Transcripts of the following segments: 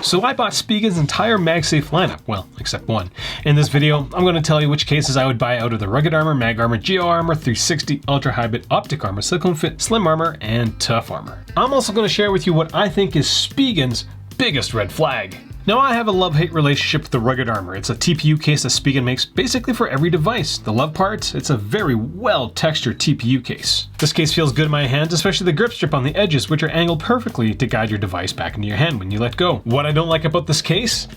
So I bought Spigen's entire MagSafe lineup, well, except one. In this video, I'm going to tell you which cases I would buy out of the Rugged Armor, Mag Armor, Geo Armor, 360, Ultra High Bit, Optik Armor, Silicone Fit, Slim Armor, and Tough Armor. I'm also going to share with you what I think is Spigen's biggest red flag. Now I have a love-hate relationship with the Rugged Armor. It's a TPU case that Spigen makes basically for every device. The love part, it's a very well-textured TPU case. This case feels good in my hands, especially the grip strip on the edges, which are angled perfectly to guide your device back into your hand when you let go. What I don't like about this case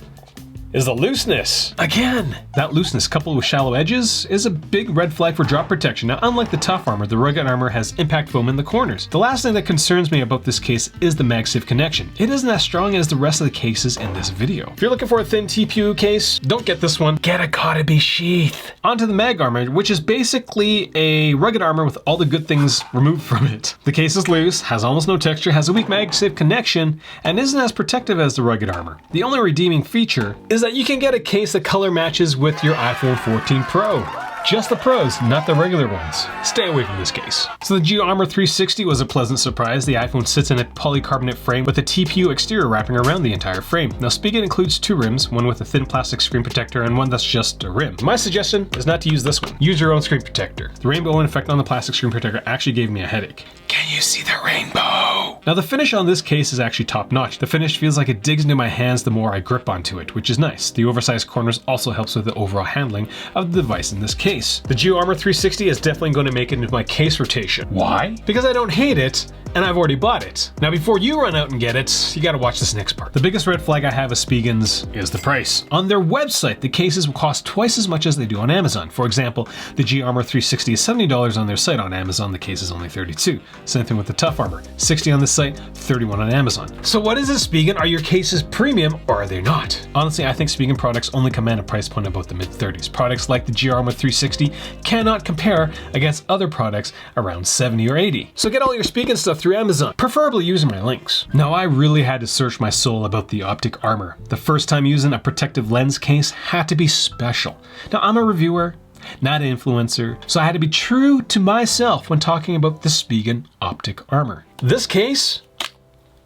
is the looseness. Again, that looseness coupled with shallow edges is a big red flag for drop protection. Now, unlike the Tough Armor, the Rugged Armor has impact foam in the corners. The last thing that concerns me about this case is the MagSafe connection. It isn't as strong as the rest of the cases in this video. If you're looking for a thin TPU case, don't get this one. Get a gotta be sheath. Onto the Mag Armor, which is basically a Rugged Armor with all the good things removed from it. The case is loose, has almost no texture, has a weak MagSafe connection, and isn't as protective as the Rugged Armor. The only redeeming feature is that you can get a case that color matches with your iPhone 14 Pro. Just the Pros, not the regular ones. Stay away from this case. So the Geo Armor 360 was a pleasant surprise. The iPhone sits in a polycarbonate frame with a TPU exterior wrapping around the entire frame. Now Spigen includes two rims, one with a thin plastic screen protector and one that's just a rim. My suggestion is not to use this one. Use your own screen protector. The rainbow effect on the plastic screen protector actually gave me a headache. Can you see the rainbow? Now the finish on this case is actually top notch. The finish feels like it digs into my hands the more I grip onto it, which is nice. The oversized corners also helps with the overall handling of the device in this case. The Geo Armor 360 is definitely going to make it into my case rotation. Why? Because I don't hate it, and I've already bought it. Now before you run out and get it, you gotta watch this next part. The biggest red flag I have of Spigen's is the price. On their website, the cases will cost twice as much as they do on Amazon. For example, the Geo Armor 360 is $70 on their site. On Amazon, the case is only $32. Same thing with the Tough Armor, $60 on the site, $31 on Amazon. So what is this, Spigen? Are your cases premium or are they not? Honestly, I think Spigen products only command a price point about the mid-30s. Products like the Geo Armor 360 cannot compare against other products around 70 or 80. So get all your Spigen stuff through Amazon, preferably using my links. Now I really had to search my soul about the Optik Armor. The first time using a protective lens case had to be special. Now I'm a reviewer, not an influencer, so I had to be true to myself when talking about the Spigen Optik Armor. This case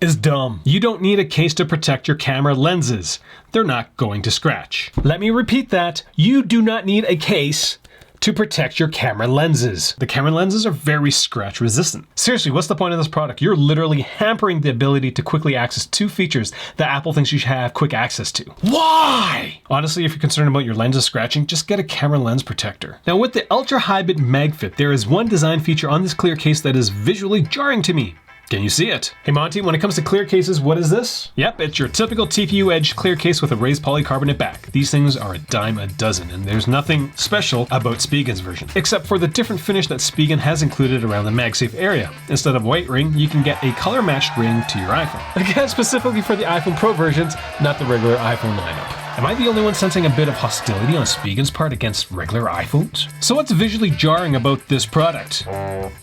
is dumb. You don't need a case to protect your camera lenses. They're not going to scratch. Let me repeat that. You do not need a case to protect your camera lenses. The camera lenses are very scratch resistant. Seriously, what's the point of this product? You're literally hampering the ability to quickly access two features that Apple thinks you should have quick access to. Why? Honestly, if you're concerned about your lenses scratching, just get a camera lens protector. Now with the Ultra High Bit MagFit, there is one design feature on this clear case that is visually jarring to me. Can you see it? Hey Monty, when it comes to clear cases, what is this? Yep, it's your typical TPU edge clear case with a raised polycarbonate back. These things are a dime a dozen, and there's nothing special about Spigen's version, except for the different finish that Spigen has included around the MagSafe area. Instead of white ring, you can get a color-matched ring to your iPhone. Again, specifically for the iPhone Pro versions, not the regular iPhone lineup. Am I the only one sensing a bit of hostility on Spigen's part against regular iPhones? So what's visually jarring about this product?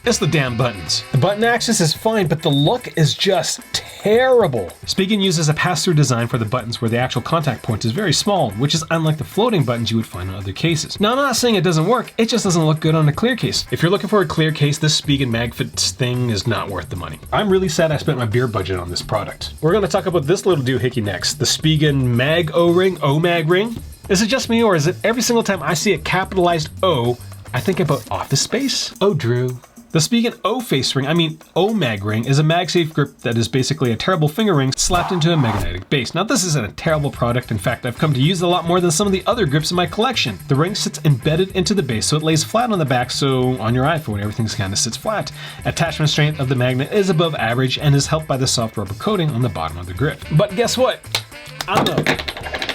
It's the damn buttons. The button access is fine, but the look is just terrible. Spigen uses a pass-through design for the buttons where the actual contact point is very small, which is unlike the floating buttons you would find on other cases. Now I'm not saying it doesn't work, it just doesn't look good on a clear case. If you're looking for a clear case, this Spigen MagFit thing is not worth the money. I'm really sad I spent my beer budget on this product. We're gonna talk about this little doohickey next, the Spigen Mag O-Ring, O-Mag ring. Is it just me, or is it every single time I see a capitalized O, I think about Office Space? Oh, Drew. The Spigen O-Face ring, O-Mag ring, is a MagSafe grip that is basically a terrible finger ring slapped into a magnetic base. Now this isn't a terrible product. In fact, I've come to use it a lot more than some of the other grips in my collection. The ring sits embedded into the base, so it lays flat on the back, so on your iPhone, everything kind of sits flat. Attachment strength of the magnet is above average and is helped by the soft rubber coating on the bottom of the grip. But guess what? I'm a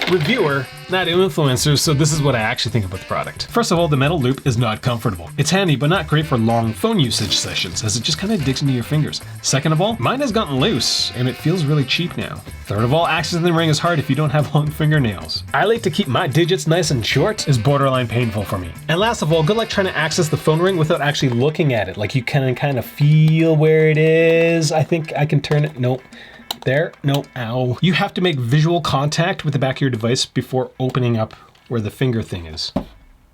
reviewer, not an influencer, so this is what I actually think about the product. First of all, the metal loop is not comfortable. It's handy, but not great for long phone usage sessions, as it just kind of digs into your fingers. Second of all, mine has gotten loose, and it feels really cheap now. Third of all, accessing the ring is hard if you don't have long fingernails. I like to keep my digits nice and short, is borderline painful for me. And last of all, good luck trying to access the phone ring without actually looking at it. Like you can kind of feel where it is. I think I can turn it, nope. There, no, ow. You have to make visual contact with the back of your device before opening up where the finger thing is.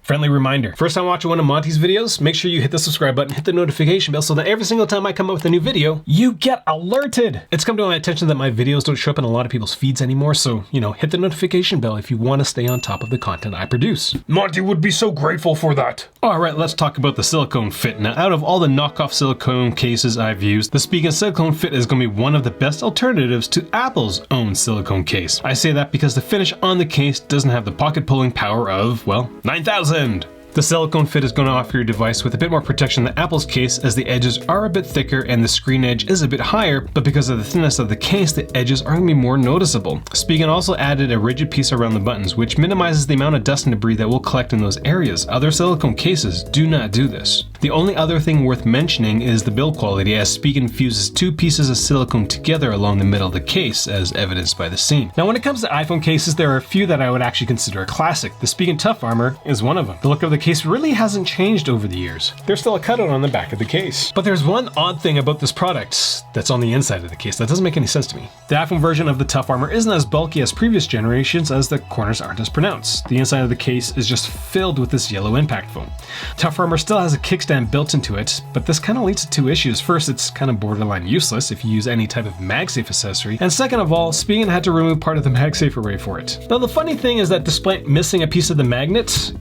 Friendly reminder, first time watching one of Monty's videos, make sure you hit the subscribe button, hit the notification bell so that every single time I come up with a new video, you get alerted. It's come to my attention that my videos don't show up in a lot of people's feeds anymore, so, hit the notification bell if you want to stay on top of the content I produce. Monty would be so grateful for that. All right, let's talk about the Silicone Fit. Now, out of all the knockoff silicone cases I've used, the Spigen Silicone Fit is going to be one of the best alternatives to Apple's own silicone case. I say that because the finish on the case doesn't have the pocket pulling power of, well, 9,000. The Silicone Fit is going to offer your device with a bit more protection than Apple's case, as the edges are a bit thicker and the screen edge is a bit higher, but because of the thinness of the case, the edges are going to be more noticeable. Spigen also added a rigid piece around the buttons, which minimizes the amount of dust and debris that will collect in those areas. Other silicone cases do not do this. The only other thing worth mentioning is the build quality, as Spigen fuses two pieces of silicone together along the middle of the case, as evidenced by the seam. Now, when it comes to iPhone cases, there are a few that I would actually consider a classic. The Spigen Tough Armor is one of them. The look of the case really hasn't changed over the years. There's still a cutout on the back of the case. But there's one odd thing about this product that's on the inside of the case that doesn't make any sense to me. The iPhone version of the Tough Armor isn't as bulky as previous generations, as the corners aren't as pronounced. The inside of the case is just filled with this yellow impact foam. Tough Armor still has a kickstand built into it, but this kind of leads to two issues. First, it's kind of borderline useless if you use any type of MagSafe accessory, and second of all, Spigen had to remove part of the MagSafe array for it. Now, the funny thing is that despite missing a piece of the magnet,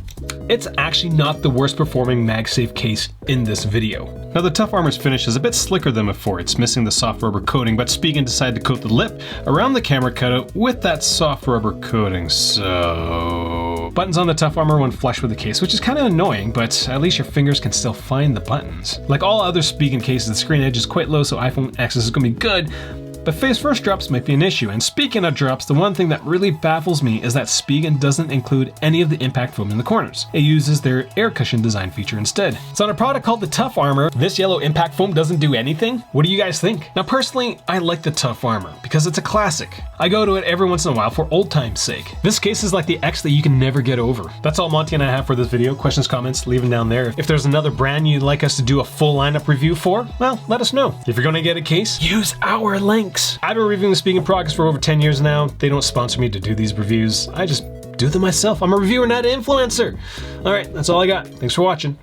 it's actually not the worst performing MagSafe case in this video. Now, the Tough Armor's finish is a bit slicker than before. It's missing the soft rubber coating, but Spigen decided to coat the lip around the camera cutout with that soft rubber coating, so... Buttons on the Tough Armor went flush with the case, which is kind of annoying, but at least your fingers can still find the buttons. Like all other Spigen cases, the screen edge is quite low, so iPhone access is going to be good, but face first drops might be an issue. And speaking of drops, the one thing that really baffles me is that Spigen doesn't include any of the impact foam in the corners. It uses their air cushion design feature instead. So on a product called the Tough Armor, this yellow impact foam doesn't do anything? What do you guys think? Now, personally, I like the Tough Armor because it's a classic. I go to it every once in a while for old time's sake. This case is like the X that you can never get over. That's all Monty and I have for this video. Questions, comments, leave them down there. If there's another brand you'd like us to do a full lineup review for, well, let us know. If you're gonna get a case, use our links. I've been reviewing Spigen products for over 10 years now. They don't sponsor me to do these reviews. I just do them myself. I'm a reviewer, not an influencer. All right, that's all I got. Thanks for watching.